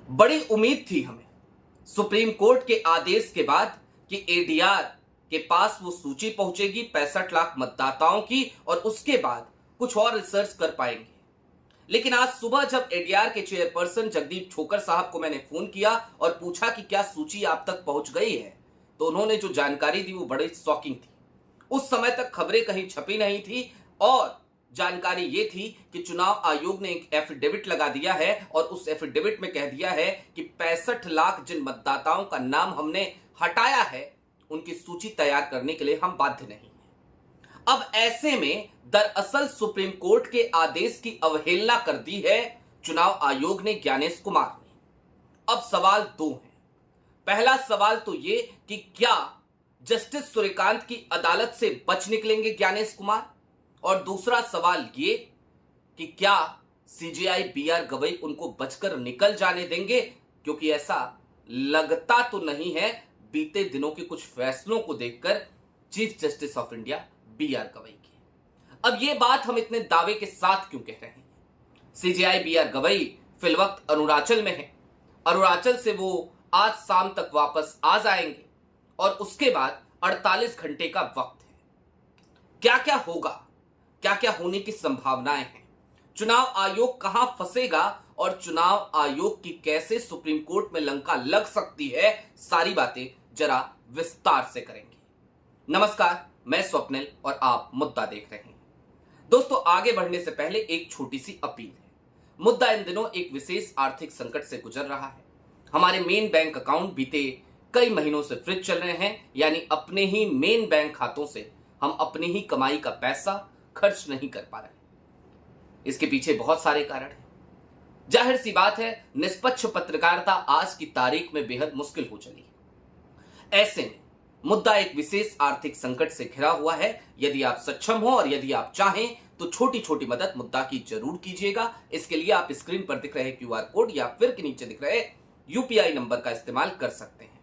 बड़ी उम्मीद थी हमें सुप्रीम कोर्ट के आदेश के बाद कि एडीआर के पास वो सूची पहुंचेगी 65 लाख मतदाताओं की और उसके बाद कुछ और रिसर्च कर पाएंगे। लेकिन आज सुबह जब एडीआर के चेयरपर्सन जगदीप छोकर साहब को मैंने फोन किया और पूछा कि क्या सूची आप तक पहुंच गई है, तो उन्होंने जो जानकारी दी वो बड़ी शॉकिंग थी। उस समय तक खबरें कहीं छपी नहीं थी और जानकारी ये थी कि चुनाव आयोग ने एक एफिडेविट लगा दिया है और उस एफिडेविट में कह दिया है कि 65 लाख जिन मतदाताओं का नाम हमने हटाया है उनकी सूची तैयार करने के लिए हम बाध्य नहीं हैं। अब ऐसे में दरअसल सुप्रीम कोर्ट के आदेश की अवहेलना कर दी है चुनाव आयोग ने, ज्ञानेश कुमार ने। अब सवाल दो हैं। पहला सवाल तो ये कि क्या जस्टिस सूर्यकांत की अदालत से बच निकलेंगे ज्ञानेश कुमार, और दूसरा सवाल ये कि क्या सीजेआई बीआर गवई उनको बचकर निकल जाने देंगे, क्योंकि ऐसा लगता तो नहीं है बीते दिनों के कुछ फैसलों को देखकर chief justice of India B R Gavai की। अब ये बात हम इतने दावे के साथ क्यों कह रहे हैं? सीजेआई बीआर गवई फिलवक्त अरुणाचल में है। अरुणाचल से वो आज शाम तक वापस आ जाएंगे और उसके बाद 48 घंटे का वक्त है। क्या क्या होगा, क्या क्या होने की संभावनाएं हैं, चुनाव आयोग कहां फंसेगा और चुनाव आयोग की कैसे सुप्रीम कोर्ट में लंका लग सकती है, सारी बातें जरा विस्तार से करेंगे। नमस्कार, मैं स्वप्निल और आप मुद्दा देख रहे हैं। दोस्तों, आगे बढ़ने से पहले एक छोटी सी अपील है। मुद्दा इन दिनों एक विशेष आर्थिक संकट से गुजर रहा है। हमारे मेन बैंक अकाउंट बीते कई महीनों से फ्रीज चल रहे हैं, यानी अपने ही मेन बैंक खातों से हम अपनी ही कमाई का पैसा खर्च नहीं कर पा रहे। इसके पीछे बहुत सारे कारण हैं। जाहिर सी बात है, निष्पक्ष पत्रकारिता आज की तारीख में बेहद मुश्किल हो चली है। ऐसे में मुद्दा एक विशेष आर्थिक संकट से घिरा हुआ है। यदि आप सक्षम हो और यदि आप चाहें तो छोटी छोटी मदद मुद्दा की जरूर कीजिएगा। इसके लिए आप स्क्रीन पर दिख रहे क्यूआर कोड या फिर के नीचे दिख रहे यूपीआई नंबर का इस्तेमाल कर सकते हैं।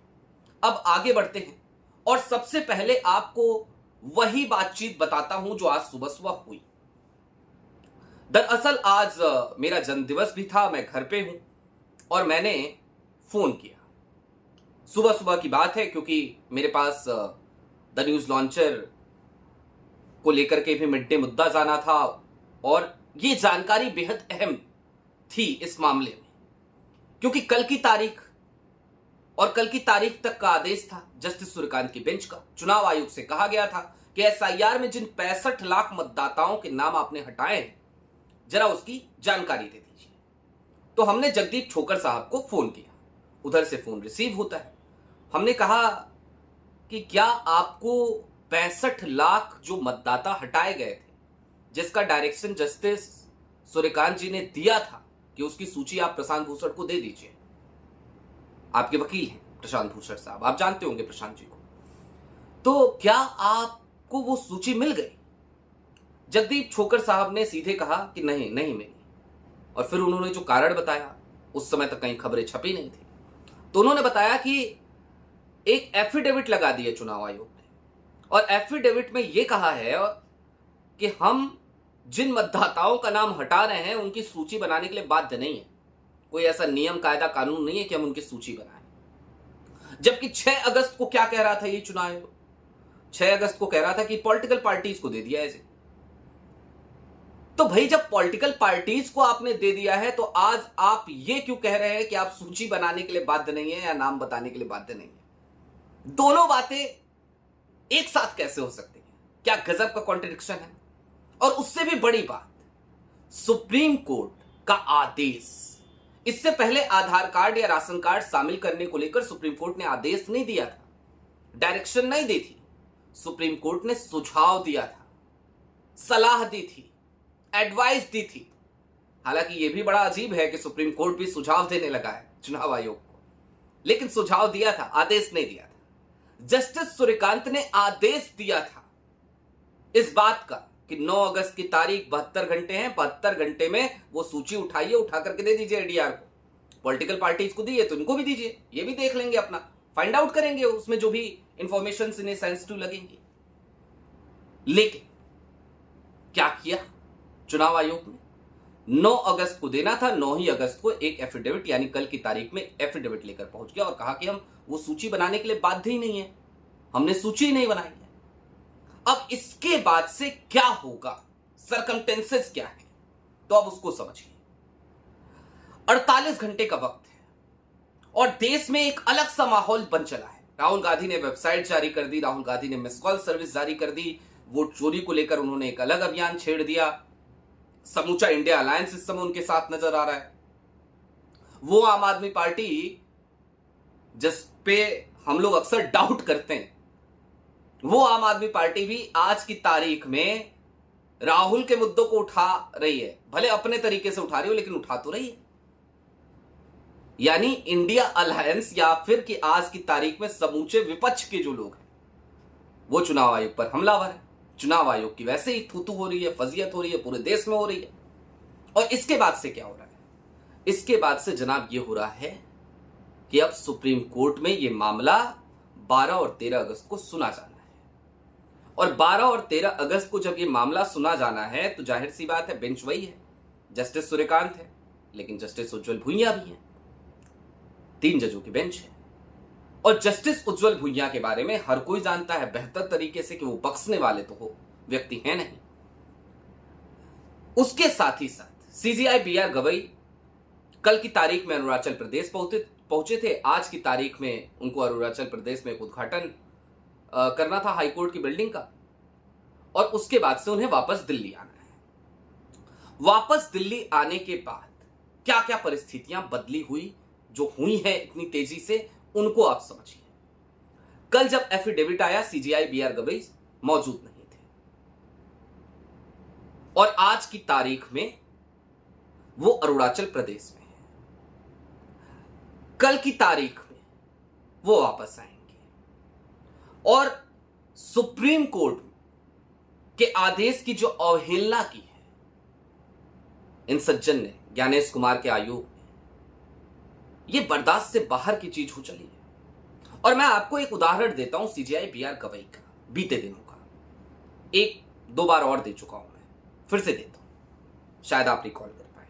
अब आगे बढ़ते हैं और सबसे पहले आपको वही बातचीत बताता हूं जो आज सुबह सुबह हुई। दरअसल आज मेरा जन्मदिवस भी था, मैं घर पे हूं और मैंने फोन किया। सुबह सुबह की बात है, क्योंकि मेरे पास द न्यूज लॉन्चर को लेकर के भी मिड डे मुद्दा जाना था और ये जानकारी बेहद अहम थी इस मामले में, क्योंकि कल की तारीख और कल की तारीख तक का आदेश था जस्टिस सूर्यकांत की बेंच का। चुनाव आयोग से कहा गया था कि एसआईआर में जिन 65 लाख मतदाताओं के नाम आपने हटाए हैं, जरा उसकी जानकारी दे दीजिए। तो हमने जगदीप छोकर साहब को फोन किया, उधर से फोन रिसीव होता है। हमने कहा कि क्या आपको 65 लाख जो मतदाता हटाए गए थे, जिसका डायरेक्शन जस्टिस सूर्यकांत जी ने दिया था कि उसकी सूची आप प्रशांत भूषण को दे दीजिए। आपके वकील हैं प्रशांत भूषण साहब, आप जानते होंगे प्रशांत जी को। तो क्या आपको वो सूची मिल गई? जगदीप छोकर साहब ने सीधे कहा कि नहीं मिली। और फिर उन्होंने जो कारण बताया, उस समय तक कहीं खबरें छपी नहीं थी, तो उन्होंने बताया कि एक एफिडेविट लगा दिया चुनाव आयोग ने और एफिडेविट में यह कहा है कि हम जिन मतदाताओं का नाम हटा रहे हैं उनकी सूची बनाने के लिए बाध्य नहीं है। कोई ऐसा नियम कायदा कानून नहीं है कि हम उनकी सूची बनाएं। जबकि 6 अगस्त को क्या कह रहा था ये चुनाव आयोग? 6 अगस्त को कह रहा था कि पॉलिटिकल पार्टीज को दे दिया ऐसे। तो भाई, जब पॉलिटिकल पार्टीज को आपने दे दिया है तो आज आप ये क्यों कह रहे हैं कि आप सूची बनाने के लिए बाध्य नहीं है या नाम बताने के लिए बाध्य नहीं है? दोनों बातें एक साथ कैसे हो सकती हैं? क्या गजब का कॉन्ट्रडिक्शन है। और उससे भी बड़ी बात, सुप्रीम कोर्ट का आदेश। इससे पहले आधार कार्ड या राशन कार्ड शामिल करने को लेकर सुप्रीम कोर्ट ने आदेश नहीं दिया था, डायरेक्शन नहीं दी थी। सुप्रीम कोर्ट ने सुझाव दिया था, सलाह दी थी, एडवाइस दी थी। हालांकि यह भी बड़ा अजीब है कि सुप्रीम कोर्ट भी सुझाव देने लगा है चुनाव आयोग को, लेकिन सुझाव दिया था, आदेश नहीं दिया था। जस्टिस सूर्यकांत ने आदेश दिया था इस बात का कि 9 अगस्त की तारीख 72 घंटे हैं, 72 घंटे में वो सूची उठाइए, उठा करके दे दीजिए एडीआर को। पॉलिटिकल पार्टीज को दिए तो इनको भी दीजिए, ये भी देख लेंगे, अपना फाइंड आउट करेंगे उसमें जो भी इंफॉर्मेशन इन्हें सेंसिटिव लगेंगी। लेकिन क्या किया चुनाव आयोग ने? 9 अगस्त को देना था। 9 ही अगस्त को एक एफिडेविट यानी कल की तारीख में एफिडेविट लेकर पहुंच गया और कहा कि हम वो सूची बनाने के लिए बाध्य ही नहीं है, हमने सूची ही नहीं बनाई है। अब इसके बाद से क्या होगा, सरकमटेंसेस क्या है, तो अब उसको समझिए। 48 घंटे का वक्त है और देश में एक अलग सा माहौल बन चला है। राहुल गांधी ने वेबसाइट जारी कर दी, राहुल गांधी ने मिस कॉल सर्विस जारी कर दी, वोट चोरी को लेकर उन्होंने एक अलग अभियान छेड़ दिया। समूचा इंडिया अलायंस इस समय उनके साथ नजर आ रहा है। वो आम आदमी पार्टी जिस पे हम लोग अक्सर डाउट करते हैं, वो आम आदमी पार्टी भी आज की तारीख में राहुल के मुद्दों को उठा रही है। भले अपने तरीके से उठा रही हो, लेकिन उठा तो रही है। यानी इंडिया अलायंस या फिर कि आज की तारीख में समूचे विपक्ष के जो लोग हैं वो चुनाव आयोग पर हमलावर है। चुनाव आयोग की वैसे ही थूथू हो रही है, फजीयत हो रही है, पूरे देश में हो रही है। और इसके बाद से क्या हो रहा है? इसके बाद से जनाब ये हो रहा है कि अब सुप्रीम कोर्ट में ये मामला 12 और 13 अगस्त को सुना जाना है। और 12 और 13 अगस्त को जब ये मामला सुना जाना है तो जाहिर सी बात है बेंच वही है, जस्टिस सूर्यकांत है, लेकिन जस्टिस उज्जवल भुइयां भी है। 3 जजों की बेंच है। और जस्टिस उज्जवल भुइयां के बारे में हर कोई जानता है बेहतर तरीके से कि वो बख्शने वाले तो हो व्यक्ति हैं नहीं। उसके साथ ही साथ सीजीआई बीआर गवई कल की तारीख में अरुणाचल प्रदेश पहुंचे थे। आज की तारीख में उनको अरुणाचल प्रदेश में एक उद्घाटन करना था हाईकोर्ट की बिल्डिंग का, और उसके बाद से उन्हें वापस दिल्ली आना है। वापस दिल्ली आने के बाद क्या क्या परिस्थितियां बदली हुई, जो हुई है इतनी तेजी से, उनको आप समझिए। कल जब एफिडेविट आया, सीजीआई बीआर गवई मौजूद नहीं थे, और आज की तारीख में वो अरुणाचल प्रदेश में है। कल की तारीख में वो वापस आएंगे और सुप्रीम कोर्ट के आदेश की जो अवहेलना की है इन सज्जन ने, ज्ञानेश कुमार के आयोग ने, ये बर्दाश्त से बाहर की चीज हो चली है। और मैं आपको एक उदाहरण देता हूं सीजीआई बीआर गवई का, बीते दिनों का। 1-2 बार और दे चुका हूं, मैं फिर से देता हूं, शायद आप रिकॉल कर पाए।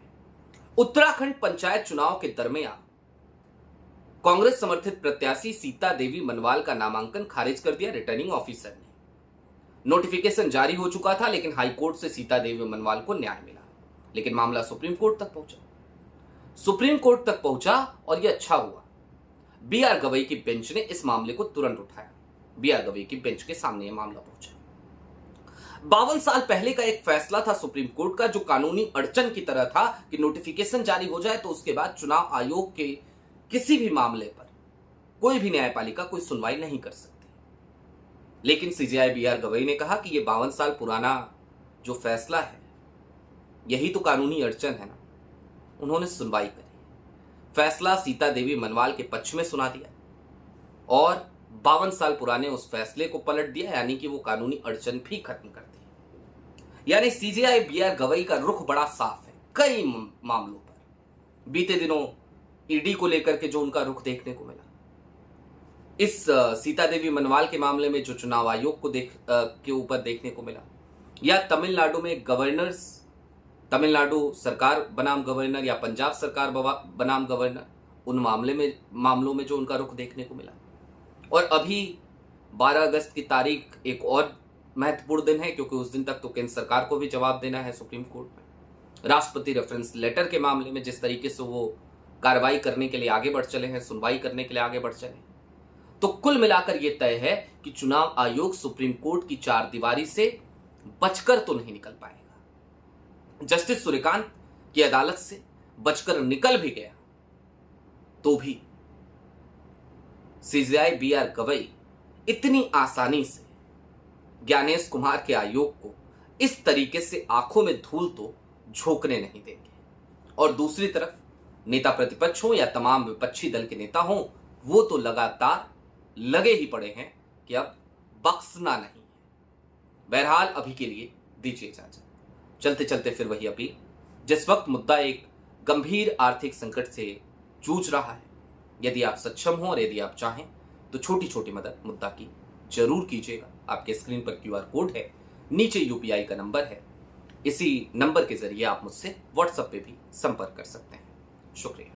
उत्तराखंड पंचायत चुनाव के दरमियान कांग्रेस समर्थित प्रत्याशी सीता देवी मनवाल का नामांकन खारिज कर दिया रिटर्निंग ऑफिसर ने। नोटिफिकेशन जारी हो चुका था, लेकिन हाईकोर्ट से सीता देवी मनवाल को न्याय मिला। लेकिन मामला सुप्रीम कोर्ट तक पहुंचा। सुप्रीम कोर्ट तक पहुंचा और यह अच्छा हुआ, बीआर गवई की बेंच ने इस मामले को तुरंत उठाया। बीआर गवई की बेंच के सामने यह मामला पहुंचा। 52 साल पहले का एक फैसला था सुप्रीम कोर्ट का, जो कानूनी अड़चन की तरह था कि नोटिफिकेशन जारी हो जाए तो उसके बाद चुनाव आयोग के किसी भी मामले पर कोई भी न्यायपालिका कोई सुनवाई नहीं कर सकती। लेकिन सीजीआई बीआर गवई ने कहा कि यह 52 साल पुराना जो फैसला है, यही तो कानूनी अड़चन है ना। उन्होंने सुनवाई करी, फैसला सीता देवी मनवाल के पक्ष में सुना दिया और 52 साल पुराने उस फैसले को पलट दिया, यानी कि वो कानूनी अड़चन भी खत्म कर दी। यानी सीजीआई बीआर गवई का रुख बड़ा साफ है कई मामलों पर। बीते दिनों ईडी को लेकर के जो उनका रुख देखने को मिला, इस सीता देवी मनवाल के मामले में जो चुनाव आयोग को के ऊपर देखने को मिला, या तमिलनाडु में गवर्नर्स, तमिलनाडु सरकार बनाम गवर्नर या पंजाब सरकार बनाम गवर्नर, उन मामलों में जो उनका रुख देखने को मिला। और अभी 12 अगस्त की तारीख एक और महत्वपूर्ण दिन है, क्योंकि उस दिन तक तो केंद्र सरकार को भी जवाब देना है सुप्रीम कोर्ट में। राष्ट्रपति रेफरेंस लेटर के मामले में जिस तरीके से वो कार्रवाई करने के लिए आगे बढ़ चले हैं, सुनवाई करने के लिए आगे बढ़ चले, तो कुल मिलाकर यह तय है कि चुनाव आयोग सुप्रीम कोर्ट की चारदीवारी से बचकर तो नहीं निकल पाएगा। जस्टिस सूर्यकांत की अदालत से बचकर निकल भी गया तो भी सीजीआई बीआर गवई इतनी आसानी से ज्ञानेश कुमार के आयोग को इस तरीके से आंखों में धूल तो झोंकने नहीं देंगे। और दूसरी तरफ नेता प्रतिपक्ष हो या तमाम विपक्षी दल के नेता हो, वो तो लगातार लगे ही पड़े हैं कि अब बख्शना नहीं है। बहरहाल अभी के लिए दीजिए इजाजत। चलते चलते फिर वही अपील, जिस वक्त मुद्दा एक गंभीर आर्थिक संकट से जूझ रहा है, यदि आप सक्षम हो और यदि आप चाहें तो छोटी छोटी मदद मुद्दा की जरूर कीजिएगा। आपके स्क्रीन पर क्यूआर कोड है, नीचे यूपीआई का नंबर है, इसी नंबर के जरिए आप मुझसे व्हाट्सएप पे भी संपर्क कर सकते हैं। शुक्रिया।